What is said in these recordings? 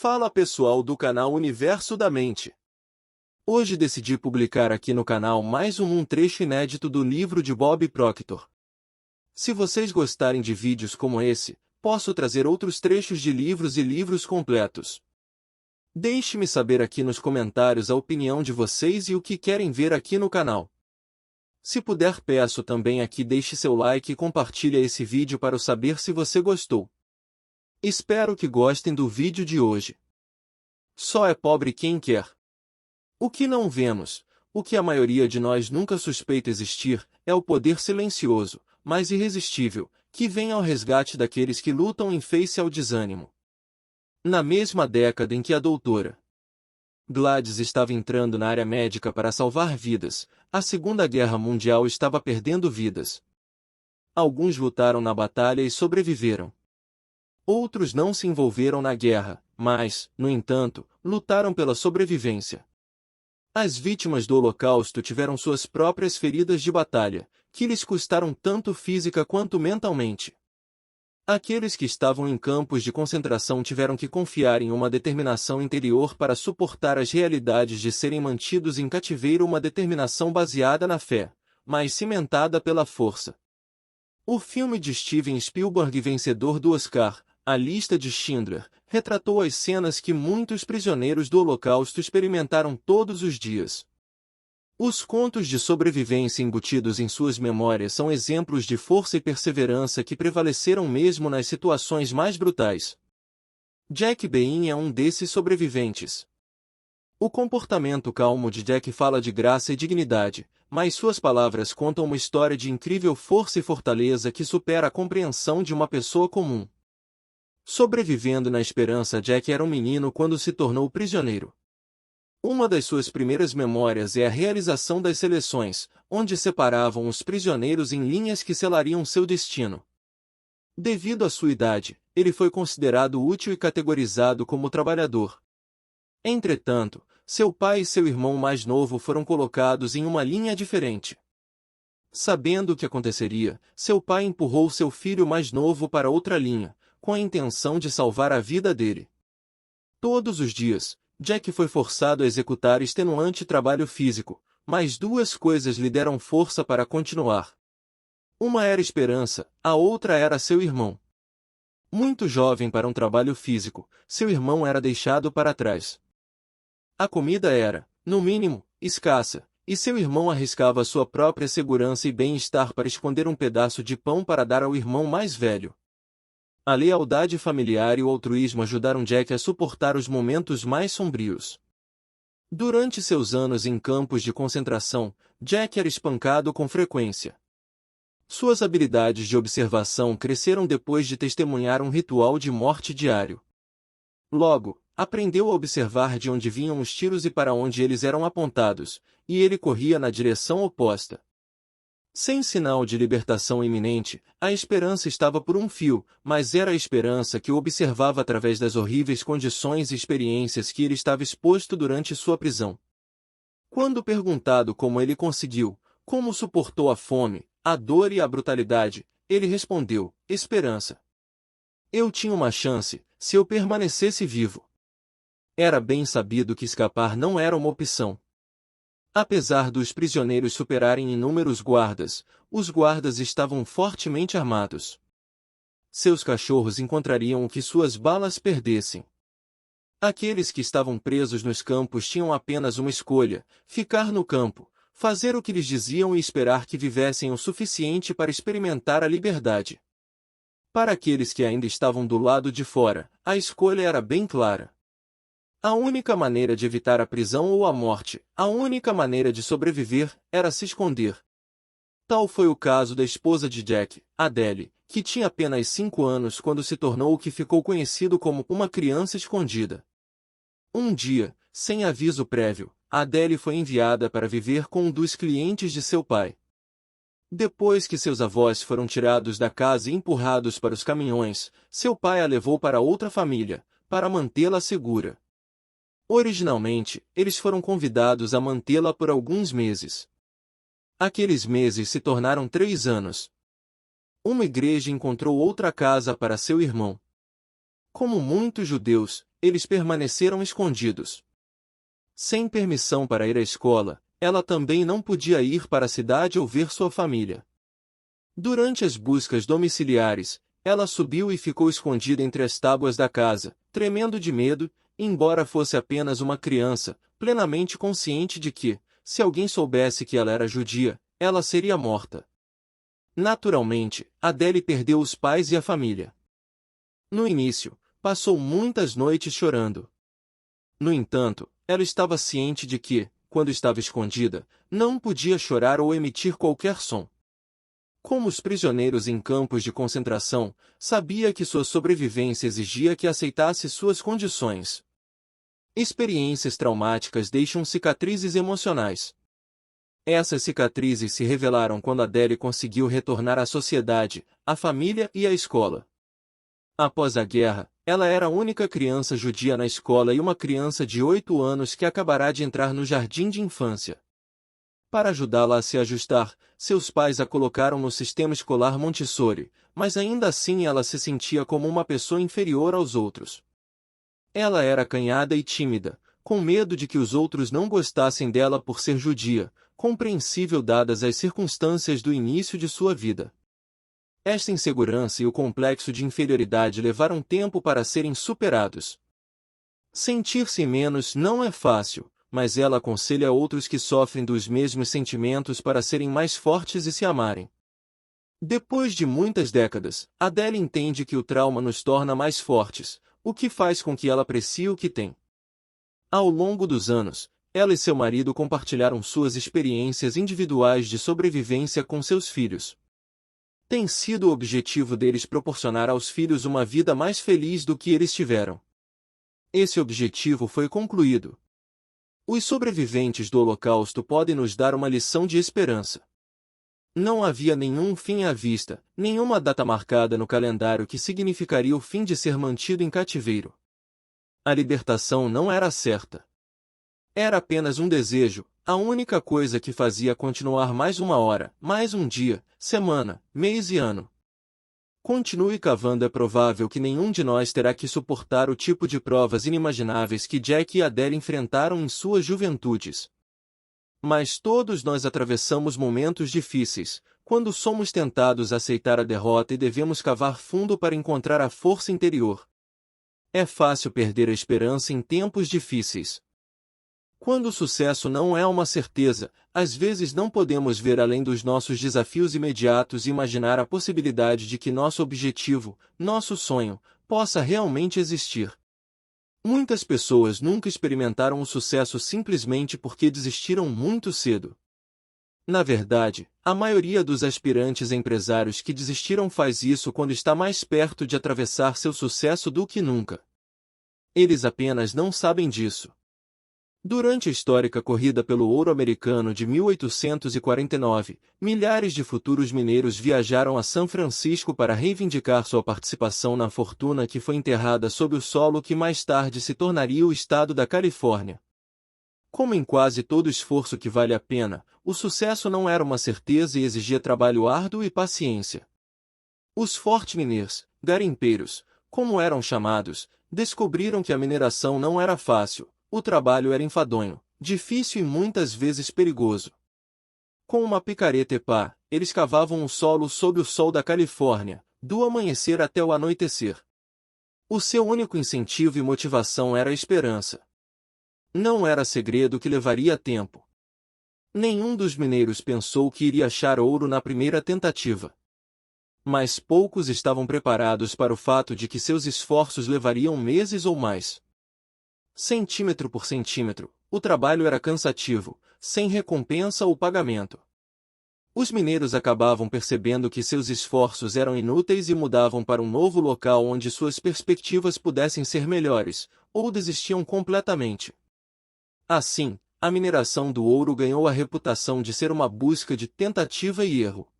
Fala pessoal do canal Universo da Mente. Hoje decidi publicar aqui no canal mais um trecho inédito do livro de Bob Proctor. Se vocês gostarem de vídeos como esse, posso trazer outros trechos de livros e livros completos. Deixe-me saber aqui nos comentários a opinião de vocês e o que querem ver aqui no canal. Se puder, peço também aqui deixe seu like e compartilhe esse vídeo para eu saber se você gostou. Espero que gostem do vídeo de hoje. Só é pobre quem quer. O que não vemos, o que a maioria de nós nunca suspeita existir, é o poder silencioso, mas irresistível, que vem ao resgate daqueles que lutam em face ao desânimo. Na mesma década em que a doutora Gladys estava entrando na área médica para salvar vidas, a Segunda Guerra Mundial estava perdendo vidas. Alguns lutaram na batalha e sobreviveram. Outros não se envolveram na guerra, mas, no entanto, lutaram pela sobrevivência. As vítimas do Holocausto tiveram suas próprias feridas de batalha, que lhes custaram tanto física quanto mentalmente. Aqueles que estavam em campos de concentração tiveram que confiar em uma determinação interior para suportar as realidades de serem mantidos em cativeiro, uma determinação baseada na fé, mas cimentada pela força. O filme de Steven Spielberg, vencedor do Oscar, A Lista de Schindler, retratou as cenas que muitos prisioneiros do Holocausto experimentaram todos os dias. Os contos de sobrevivência embutidos em suas memórias são exemplos de força e perseverança que prevaleceram mesmo nas situações mais brutais. Jack Bean é um desses sobreviventes. O comportamento calmo de Jack fala de graça e dignidade, mas suas palavras contam uma história de incrível força e fortaleza que supera a compreensão de uma pessoa comum. Sobrevivendo na esperança, Jack era um menino quando se tornou prisioneiro. Uma das suas primeiras memórias é a realização das seleções, onde separavam os prisioneiros em linhas que selariam seu destino. Devido à sua idade, ele foi considerado útil e categorizado como trabalhador. Entretanto, seu pai e seu irmão mais novo foram colocados em uma linha diferente. Sabendo o que aconteceria, seu pai empurrou seu filho mais novo para outra linha, com a intenção de salvar a vida dele. Todos os dias, Jack foi forçado a executar extenuante trabalho físico, mas duas coisas lhe deram força para continuar. Uma era esperança, a outra era seu irmão. Muito jovem para um trabalho físico, seu irmão era deixado para trás. A comida era, no mínimo, escassa, e seu irmão arriscava sua própria segurança e bem-estar para esconder um pedaço de pão para dar ao irmão mais velho. A lealdade familiar e o altruísmo ajudaram Jack a suportar os momentos mais sombrios. Durante seus anos em campos de concentração, Jack era espancado com frequência. Suas habilidades de observação cresceram depois de testemunhar um ritual de morte diário. Logo, aprendeu a observar de onde vinham os tiros e para onde eles eram apontados, e ele corria na direção oposta. Sem sinal de libertação iminente, a esperança estava por um fio, mas era a esperança que o observava através das horríveis condições e experiências que ele estava exposto durante sua prisão. Quando perguntado como ele conseguiu, como suportou a fome, a dor e a brutalidade, ele respondeu: esperança. Eu tinha uma chance, se eu permanecesse vivo. Era bem sabido que escapar não era uma opção. Apesar dos prisioneiros superarem inúmeros guardas, os guardas estavam fortemente armados. Seus cachorros encontrariam o que suas balas perdessem. Aqueles que estavam presos nos campos tinham apenas uma escolha: ficar no campo, fazer o que lhes diziam e esperar que vivessem o suficiente para experimentar a liberdade. Para aqueles que ainda estavam do lado de fora, a escolha era bem clara. A única maneira de evitar a prisão ou a morte, a única maneira de sobreviver, era se esconder. Tal foi o caso da esposa de Jack, Adele, que tinha apenas 5 anos quando se tornou o que ficou conhecido como uma criança escondida. Um dia, sem aviso prévio, Adele foi enviada para viver com um dos clientes de seu pai. Depois que seus avós foram tirados da casa e empurrados para os caminhões, seu pai a levou para outra família, para mantê-la segura. Originalmente, eles foram convidados a mantê-la por alguns meses. Aqueles meses se tornaram 3 anos. Uma igreja encontrou outra casa para seu irmão. Como muitos judeus, eles permaneceram escondidos. Sem permissão para ir à escola, ela também não podia ir para a cidade ou ver sua família. Durante as buscas domiciliares, ela subiu e ficou escondida entre as tábuas da casa, tremendo de medo, embora fosse apenas uma criança, plenamente consciente de que, se alguém soubesse que ela era judia, ela seria morta. Naturalmente, Adele perdeu os pais e a família. No início, passou muitas noites chorando. No entanto, ela estava ciente de que, quando estava escondida, não podia chorar ou emitir qualquer som. Como os prisioneiros em campos de concentração, sabia que sua sobrevivência exigia que aceitasse suas condições. Experiências traumáticas deixam cicatrizes emocionais. Essas cicatrizes se revelaram quando Adele conseguiu retornar à sociedade, à família e à escola. Após a guerra, ela era a única criança judia na escola e uma criança de 8 anos que acabará de entrar no jardim de infância. Para ajudá-la a se ajustar, seus pais a colocaram no sistema escolar Montessori, mas ainda assim ela se sentia como uma pessoa inferior aos outros. Ela era acanhada e tímida, com medo de que os outros não gostassem dela por ser judia, compreensível dadas as circunstâncias do início de sua vida. Esta insegurança e o complexo de inferioridade levaram tempo para serem superados. Sentir-se menos não é fácil, mas ela aconselha outros que sofrem dos mesmos sentimentos para serem mais fortes e se amarem. Depois de muitas décadas, Adele entende que o trauma nos torna mais fortes, o que faz com que ela aprecie o que tem. Ao longo dos anos, ela e seu marido compartilharam suas experiências individuais de sobrevivência com seus filhos. Tem sido o objetivo deles proporcionar aos filhos uma vida mais feliz do que eles tiveram. Esse objetivo foi concluído. Os sobreviventes do Holocausto podem nos dar uma lição de esperança. Não havia nenhum fim à vista, nenhuma data marcada no calendário que significaria o fim de ser mantido em cativeiro. A libertação não era certa. Era apenas um desejo, a única coisa que fazia continuar mais uma hora, mais um dia, semana, mês e ano. Continue cavando. É provável que nenhum de nós terá que suportar o tipo de provas inimagináveis que Jack e Adele enfrentaram em suas juventudes. Mas todos nós atravessamos momentos difíceis, quando somos tentados a aceitar a derrota e devemos cavar fundo para encontrar a força interior. É fácil perder a esperança em tempos difíceis. Quando o sucesso não é uma certeza, às vezes não podemos ver além dos nossos desafios imediatos e imaginar a possibilidade de que nosso objetivo, nosso sonho, possa realmente existir. Muitas pessoas nunca experimentaram o sucesso simplesmente porque desistiram muito cedo. Na verdade, a maioria dos aspirantes empresários que desistiram faz isso quando está mais perto de atravessar seu sucesso do que nunca. Eles apenas não sabem disso. Durante a histórica corrida pelo ouro americano de 1849, milhares de futuros mineiros viajaram a São Francisco para reivindicar sua participação na fortuna que foi enterrada sob o solo que mais tarde se tornaria o estado da Califórnia. Como em quase todo esforço que vale a pena, o sucesso não era uma certeza e exigia trabalho árduo e paciência. Os Fort Miners, garimpeiros, como eram chamados, descobriram que a mineração não era fácil. O trabalho era enfadonho, difícil e muitas vezes perigoso. Com uma picareta e pá, eles cavavam o solo sob o sol da Califórnia, do amanhecer até o anoitecer. O seu único incentivo e motivação era a esperança. Não era segredo que levaria tempo. Nenhum dos mineiros pensou que iria achar ouro na primeira tentativa. Mas poucos estavam preparados para o fato de que seus esforços levariam meses ou mais. Centímetro por centímetro, o trabalho era cansativo, sem recompensa ou pagamento. Os mineiros acabavam percebendo que seus esforços eram inúteis e mudavam para um novo local onde suas perspectivas pudessem ser melhores, ou desistiam completamente. Assim, a mineração do ouro ganhou a reputação de ser uma busca de tentativa e erro.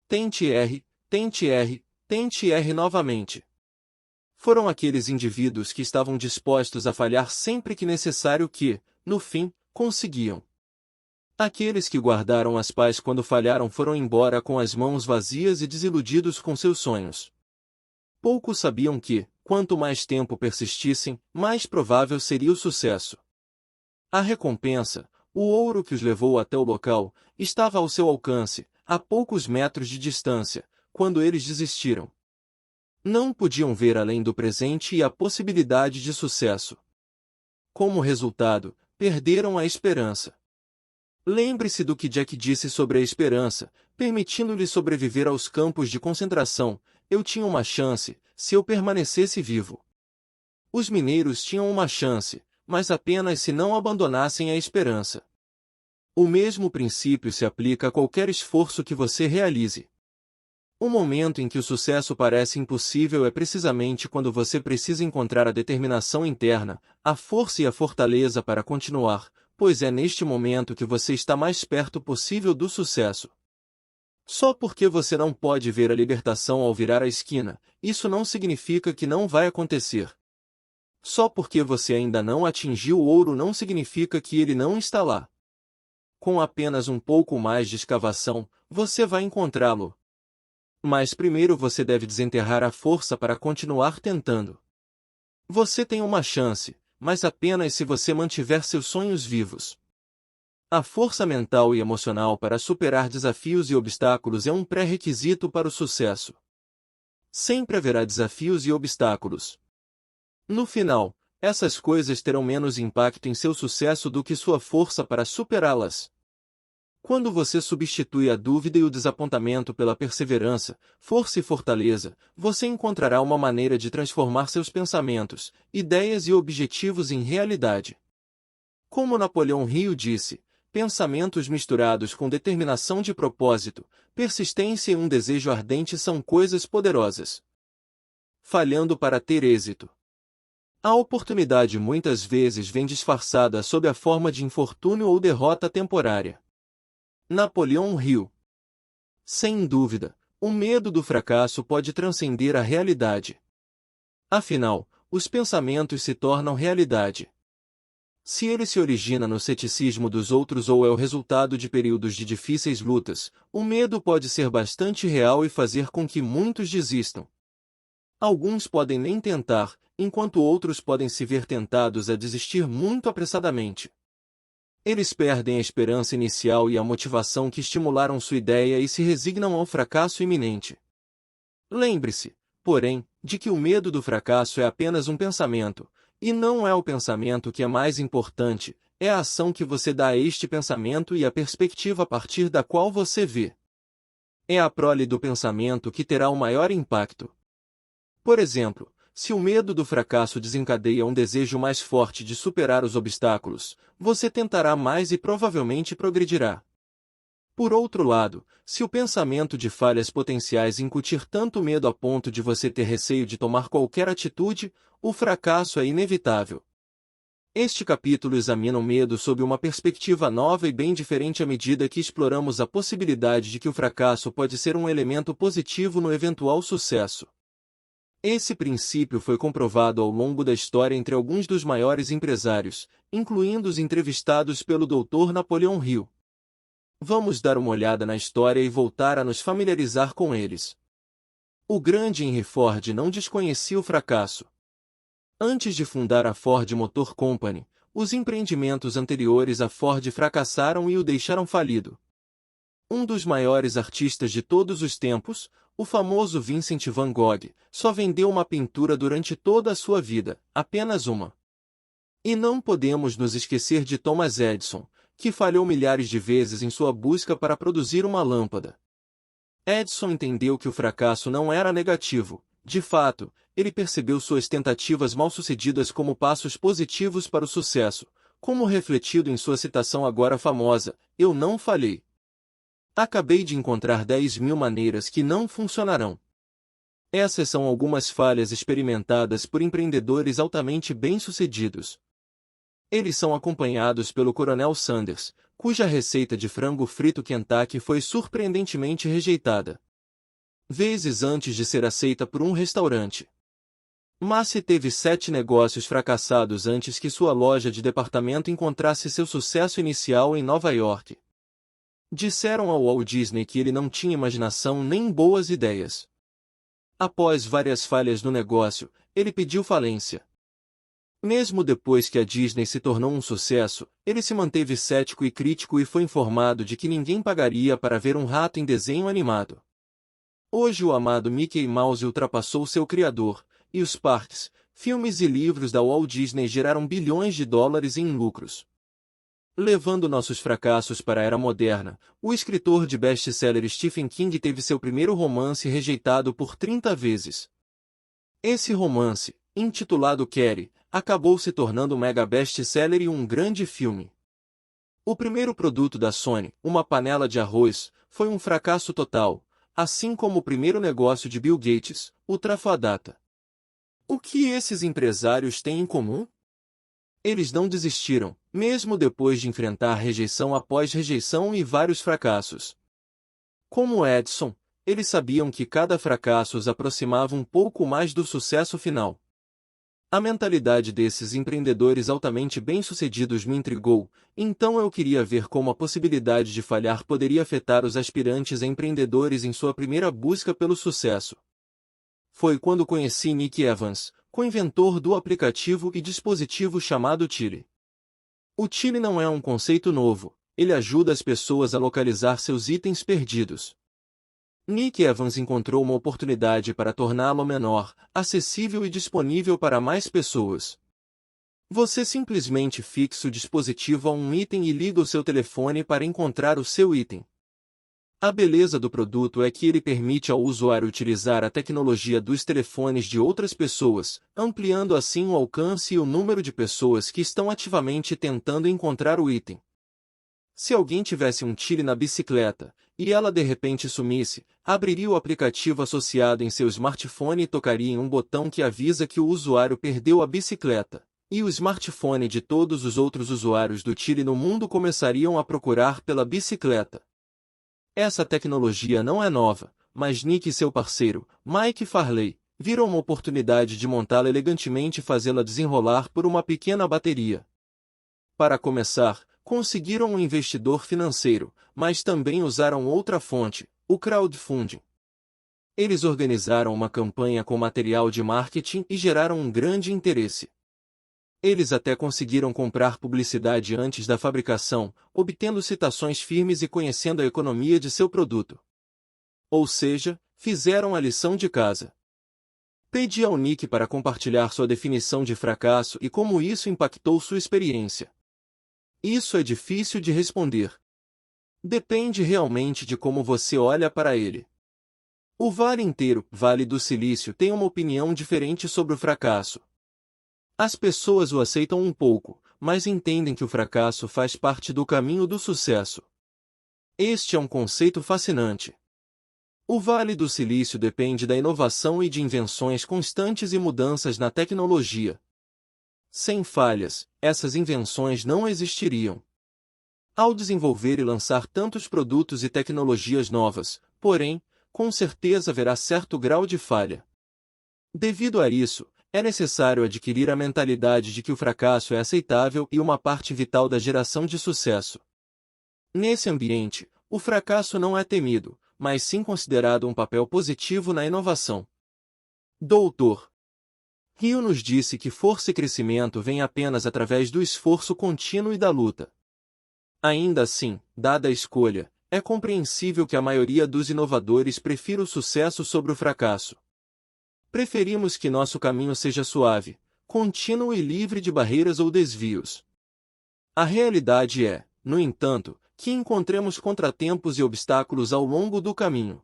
Tente e erre, tente e erre, tente e erre novamente. Foram aqueles indivíduos que estavam dispostos a falhar sempre que necessário que, no fim, conseguiam. Aqueles que guardaram as paz quando falharam foram embora com as mãos vazias e desiludidos com seus sonhos. Poucos sabiam que, quanto mais tempo persistissem, mais provável seria o sucesso. A recompensa, o ouro que os levou até o local, estava ao seu alcance, a poucos metros de distância, quando eles desistiram. Não podiam ver além do presente e a possibilidade de sucesso. Como resultado, perderam a esperança. Lembre-se do que Jack disse sobre a esperança, permitindo-lhe sobreviver aos campos de concentração. Eu tinha uma chance, se eu permanecesse vivo. Os mineiros tinham uma chance, mas apenas se não abandonassem a esperança. O mesmo princípio se aplica a qualquer esforço que você realize. O momento em que o sucesso parece impossível é precisamente quando você precisa encontrar a determinação interna, a força e a fortaleza para continuar, pois é neste momento que você está mais perto possível do sucesso. Só porque você não pode ver a libertação ao virar a esquina, isso não significa que não vai acontecer. Só porque você ainda não atingiu o ouro não significa que ele não está lá. Com apenas um pouco mais de escavação, você vai encontrá-lo. Mas primeiro você deve desenterrar a força para continuar tentando. Você tem uma chance, mas apenas se você mantiver seus sonhos vivos. A força mental e emocional para superar desafios e obstáculos é um pré-requisito para o sucesso. Sempre haverá desafios e obstáculos. No final, essas coisas terão menos impacto em seu sucesso do que sua força para superá-las. Quando você substitui a dúvida e o desapontamento pela perseverança, força e fortaleza, você encontrará uma maneira de transformar seus pensamentos, ideias e objetivos em realidade. Como Napoleão Hill disse, pensamentos misturados com determinação de propósito, persistência e um desejo ardente são coisas poderosas. Falhando para ter êxito. A oportunidade muitas vezes vem disfarçada sob a forma de infortúnio ou derrota temporária. Napoleão Hill. Sem dúvida, o medo do fracasso pode transcender a realidade. Afinal, os pensamentos se tornam realidade. Se ele se origina no ceticismo dos outros ou é o resultado de períodos de difíceis lutas, o medo pode ser bastante real e fazer com que muitos desistam. Alguns podem nem tentar, enquanto outros podem se ver tentados a desistir muito apressadamente. Eles perdem a esperança inicial e a motivação que estimularam sua ideia e se resignam ao fracasso iminente. Lembre-se, porém, de que o medo do fracasso é apenas um pensamento, e não é o pensamento que é mais importante, é a ação que você dá a este pensamento e a perspectiva a partir da qual você vê. É a prole do pensamento que terá o maior impacto. Por exemplo, se o medo do fracasso desencadeia um desejo mais forte de superar os obstáculos, você tentará mais e provavelmente progredirá. Por outro lado, se o pensamento de falhas potenciais incutir tanto medo a ponto de você ter receio de tomar qualquer atitude, o fracasso é inevitável. Este capítulo examina o medo sob uma perspectiva nova e bem diferente à medida que exploramos a possibilidade de que o fracasso pode ser um elemento positivo no eventual sucesso. Esse princípio foi comprovado ao longo da história entre alguns dos maiores empresários, incluindo os entrevistados pelo Dr. Napoleão Hill. Vamos dar uma olhada na história e voltar a nos familiarizar com eles. O grande Henry Ford não desconhecia o fracasso. Antes de fundar a Ford Motor Company, os empreendimentos anteriores à Ford fracassaram e o deixaram falido. Um dos maiores artistas de todos os tempos, o famoso Vincent van Gogh, só vendeu uma pintura durante toda a sua vida, apenas uma. E não podemos nos esquecer de Thomas Edison, que falhou milhares de vezes em sua busca para produzir uma lâmpada. Edison entendeu que o fracasso não era negativo. De fato, ele percebeu suas tentativas mal-sucedidas como passos positivos para o sucesso, como refletido em sua citação agora famosa: "Eu não falhei. Acabei de encontrar 10.000 maneiras que não funcionarão." Essas são algumas falhas experimentadas por empreendedores altamente bem-sucedidos. Eles são acompanhados pelo Coronel Sanders, cuja receita de frango frito Kentucky foi surpreendentemente rejeitada vezes antes de ser aceita por um restaurante. Massey teve 7 negócios fracassados antes que sua loja de departamento encontrasse seu sucesso inicial em Nova York. Disseram ao Walt Disney que ele não tinha imaginação nem boas ideias. Após várias falhas no negócio, ele pediu falência. Mesmo depois que a Disney se tornou um sucesso, ele se manteve cético e crítico e foi informado de que ninguém pagaria para ver um rato em desenho animado. Hoje o amado Mickey Mouse ultrapassou seu criador, e os parques, filmes e livros da Walt Disney geraram bilhões de dólares em lucros. Levando nossos fracassos para a era moderna, o escritor de best-seller Stephen King teve seu primeiro romance rejeitado por 30 vezes. Esse romance, intitulado Carrie, acabou se tornando um mega best-seller e um grande filme. O primeiro produto da Sony, uma panela de arroz, foi um fracasso total, assim como o primeiro negócio de Bill Gates, o Trafodata. O que esses empresários têm em comum? Eles não desistiram, mesmo depois de enfrentar rejeição após rejeição e vários fracassos. Como Edison, eles sabiam que cada fracasso os aproximava um pouco mais do sucesso final. A mentalidade desses empreendedores altamente bem-sucedidos me intrigou, então eu queria ver como a possibilidade de falhar poderia afetar os aspirantes a empreendedores em sua primeira busca pelo sucesso. Foi quando conheci Nick Evans, co-inventor do aplicativo e dispositivo chamado Chile. O Chile não é um conceito novo, ele ajuda as pessoas a localizar seus itens perdidos. Nick Evans encontrou uma oportunidade para torná-lo menor, acessível e disponível para mais pessoas. Você simplesmente fixa o dispositivo a um item e liga o seu telefone para encontrar o seu item. A beleza do produto é que ele permite ao usuário utilizar a tecnologia dos telefones de outras pessoas, ampliando assim o alcance e o número de pessoas que estão ativamente tentando encontrar o item. Se alguém tivesse um Chile na bicicleta, e ela de repente sumisse, abriria o aplicativo associado em seu smartphone e tocaria em um botão que avisa que o usuário perdeu a bicicleta, e o smartphone de todos os outros usuários do Chile no mundo começariam a procurar pela bicicleta. Essa tecnologia não é nova, mas Nick e seu parceiro, Mike Farley, viram uma oportunidade de montá-la elegantemente e fazê-la desenrolar por uma pequena bateria. Para começar, conseguiram um investidor financeiro, mas também usaram outra fonte, o crowdfunding. Eles organizaram uma campanha com material de marketing e geraram um grande interesse. Eles até conseguiram comprar publicidade antes da fabricação, obtendo citações firmes e conhecendo a economia de seu produto. Ou seja, fizeram a lição de casa. Pedi ao Nick para compartilhar sua definição de fracasso e como isso impactou sua experiência. Isso é difícil de responder. Depende realmente de como você olha para ele. O Vale inteiro, Vale do Silício, tem uma opinião diferente sobre o fracasso. As pessoas o aceitam um pouco, mas entendem que o fracasso faz parte do caminho do sucesso. Este é um conceito fascinante. O Vale do Silício depende da inovação e de invenções constantes e mudanças na tecnologia. Sem falhas, essas invenções não existiriam. Ao desenvolver e lançar tantos produtos e tecnologias novas, porém, com certeza haverá certo grau de falha. Devido a isso, é necessário adquirir a mentalidade de que o fracasso é aceitável e uma parte vital da geração de sucesso. Nesse ambiente, o fracasso não é temido, mas sim considerado um papel positivo na inovação. Dr. Hill nos disse que força e crescimento vêm apenas através do esforço contínuo e da luta. Ainda assim, dada a escolha, é compreensível que a maioria dos inovadores prefira o sucesso sobre o fracasso. Preferimos que nosso caminho seja suave, contínuo e livre de barreiras ou desvios. A realidade é, no entanto, que encontremos contratempos e obstáculos ao longo do caminho.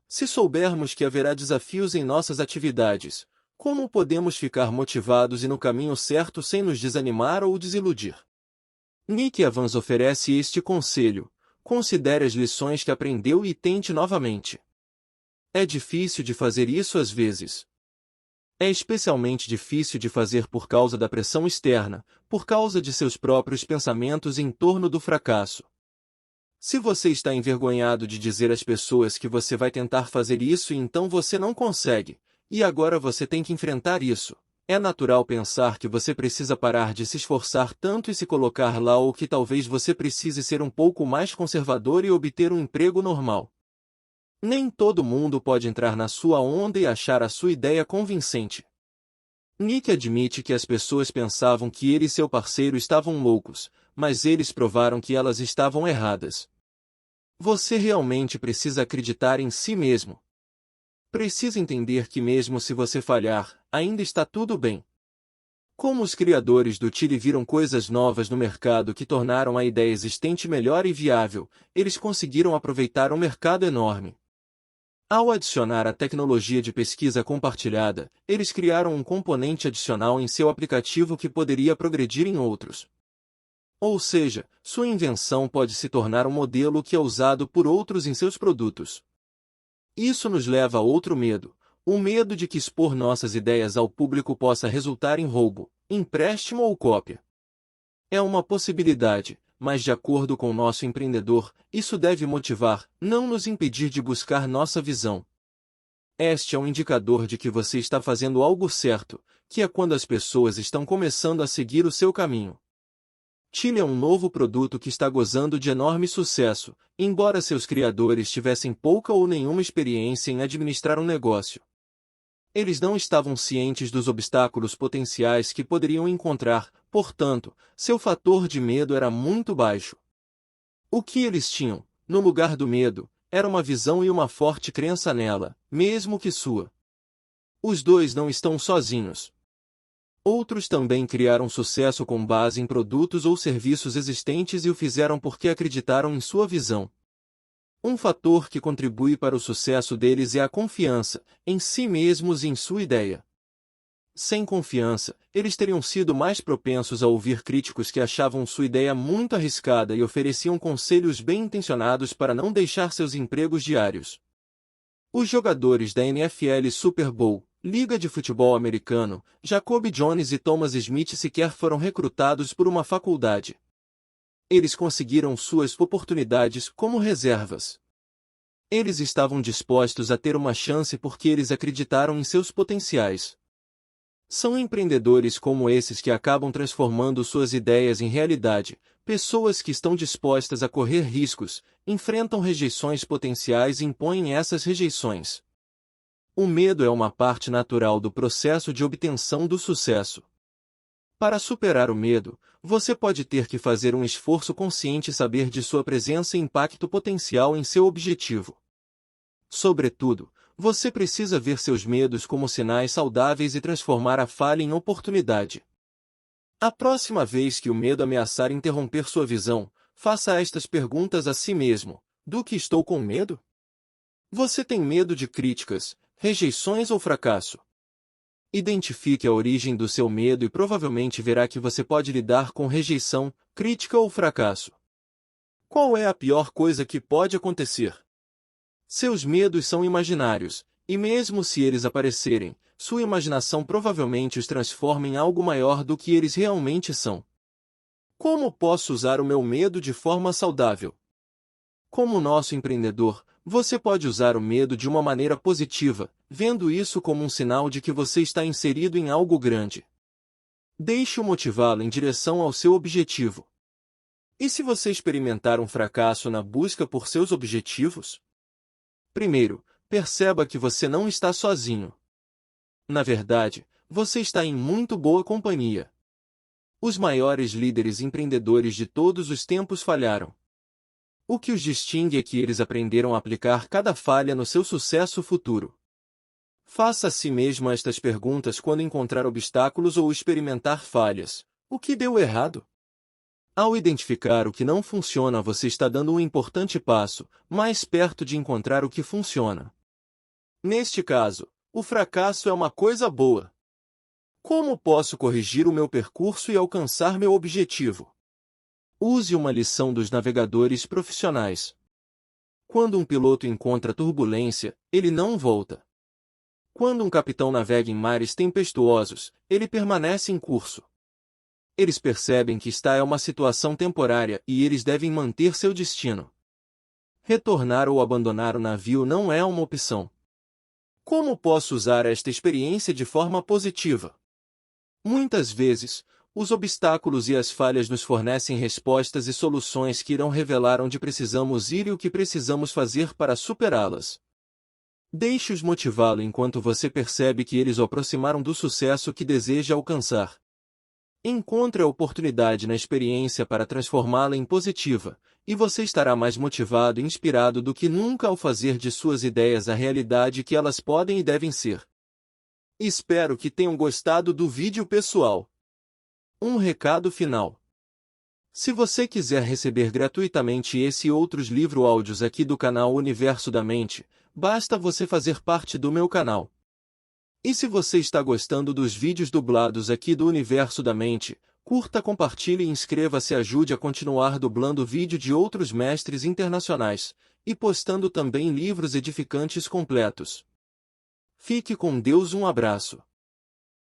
Se soubermos que haverá desafios em nossas atividades, como podemos ficar motivados e no caminho certo sem nos desanimar ou desiludir? Nick Evans oferece este conselho: considere as lições que aprendeu e tente novamente. É difícil de fazer isso às vezes. É especialmente difícil de fazer por causa da pressão externa, por causa de seus próprios pensamentos em torno do fracasso. Se você está envergonhado de dizer às pessoas que você vai tentar fazer isso e então você não consegue, e agora você tem que enfrentar isso, é natural pensar que você precisa parar de se esforçar tanto e se colocar lá ou que talvez você precise ser um pouco mais conservador e obter um emprego normal. Nem todo mundo pode entrar na sua onda e achar a sua ideia convincente. Nick admite que as pessoas pensavam que ele e seu parceiro estavam loucos, mas eles provaram que elas estavam erradas. Você realmente precisa acreditar em si mesmo. Precisa entender que mesmo se você falhar, ainda está tudo bem. Como os criadores do Chile viram coisas novas no mercado que tornaram a ideia existente melhor e viável, eles conseguiram aproveitar um mercado enorme. Ao adicionar a tecnologia de pesquisa compartilhada, eles criaram um componente adicional em seu aplicativo que poderia progredir em outros. Ou seja, sua invenção pode se tornar um modelo que é usado por outros em seus produtos. Isso nos leva a outro medo, o medo de que expor nossas ideias ao público possa resultar em roubo, empréstimo ou cópia. É uma possibilidade, mas de acordo com nosso empreendedor, isso deve motivar, não nos impedir de buscar nossa visão. Este é um indicador de que você está fazendo algo certo, que é quando as pessoas estão começando a seguir o seu caminho. Chile é um novo produto que está gozando de enorme sucesso, embora seus criadores tivessem pouca ou nenhuma experiência em administrar um negócio. Eles não estavam cientes dos obstáculos potenciais que poderiam encontrar, portanto, seu fator de medo era muito baixo. O que eles tinham, no lugar do medo, era uma visão e uma forte crença nela, mesmo que sua. Os dois não estão sozinhos. Outros também criaram sucesso com base em produtos ou serviços existentes e o fizeram porque acreditaram em sua visão. Um fator que contribui para o sucesso deles é a confiança, em si mesmos e em sua ideia. Sem confiança, eles teriam sido mais propensos a ouvir críticos que achavam sua ideia muito arriscada e ofereciam conselhos bem-intencionados para não deixar seus empregos diários. Os jogadores da NFL Super Bowl, Liga de Futebol Americano, Jacob Jones e Thomas Smith sequer foram recrutados por uma faculdade. Eles conseguiram suas oportunidades como reservas. Eles estavam dispostos a ter uma chance porque eles acreditaram em seus potenciais. São empreendedores como esses que acabam transformando suas ideias em realidade, pessoas que estão dispostas a correr riscos, enfrentam rejeições potenciais e impõem essas rejeições. O medo é uma parte natural do processo de obtenção do sucesso. Para superar o medo, você pode ter que fazer um esforço consciente e saber de sua presença e impacto potencial em seu objetivo. Sobretudo, você precisa ver seus medos como sinais saudáveis e transformar a falha em oportunidade. A próxima vez que o medo ameaçar interromper sua visão, faça estas perguntas a si mesmo: do que estou com medo? Você tem medo de críticas, rejeições ou fracasso? Identifique a origem do seu medo e provavelmente verá que você pode lidar com rejeição, crítica ou fracasso. Qual é a pior coisa que pode acontecer? Seus medos são imaginários, e mesmo se eles aparecerem, sua imaginação provavelmente os transforma em algo maior do que eles realmente são. Como posso usar o meu medo de forma saudável? Como nosso empreendedor, você pode usar o medo de uma maneira positiva, vendo isso como um sinal de que você está inserido em algo grande. Deixe-o motivá-lo em direção ao seu objetivo. E se você experimentar um fracasso na busca por seus objetivos? Primeiro, perceba que você não está sozinho. Na verdade, você está em muito boa companhia. Os maiores líderes empreendedores de todos os tempos falharam. O que os distingue é que eles aprenderam a aplicar cada falha no seu sucesso futuro. Faça a si mesmo estas perguntas quando encontrar obstáculos ou experimentar falhas. O que deu errado? Ao identificar o que não funciona, você está dando um importante passo, mais perto de encontrar o que funciona. Neste caso, o fracasso é uma coisa boa. Como posso corrigir o meu percurso e alcançar meu objetivo? Use uma lição dos navegadores profissionais. Quando um piloto encontra turbulência, ele não volta. Quando um capitão navega em mares tempestuosos, ele permanece em curso. Eles percebem que esta é uma situação temporária e eles devem manter seu destino. Retornar ou abandonar o navio não é uma opção. Como posso usar esta experiência de forma positiva? Muitas vezes, os obstáculos e as falhas nos fornecem respostas e soluções que irão revelar onde precisamos ir e o que precisamos fazer para superá-las. Deixe-os motivá-lo enquanto você percebe que eles o aproximaram do sucesso que deseja alcançar. Encontre a oportunidade na experiência para transformá-la em positiva, e você estará mais motivado e inspirado do que nunca ao fazer de suas ideias a realidade que elas podem e devem ser. Espero que tenham gostado do vídeo, pessoal. Um recado final. Se você quiser receber gratuitamente esse e outros livro-áudios aqui do canal Universo da Mente, basta você fazer parte do meu canal. E se você está gostando dos vídeos dublados aqui do Universo da Mente, curta, compartilhe e inscreva-se, ajude a continuar dublando vídeo de outros mestres internacionais, e postando também livros edificantes completos. Fique com Deus, um abraço.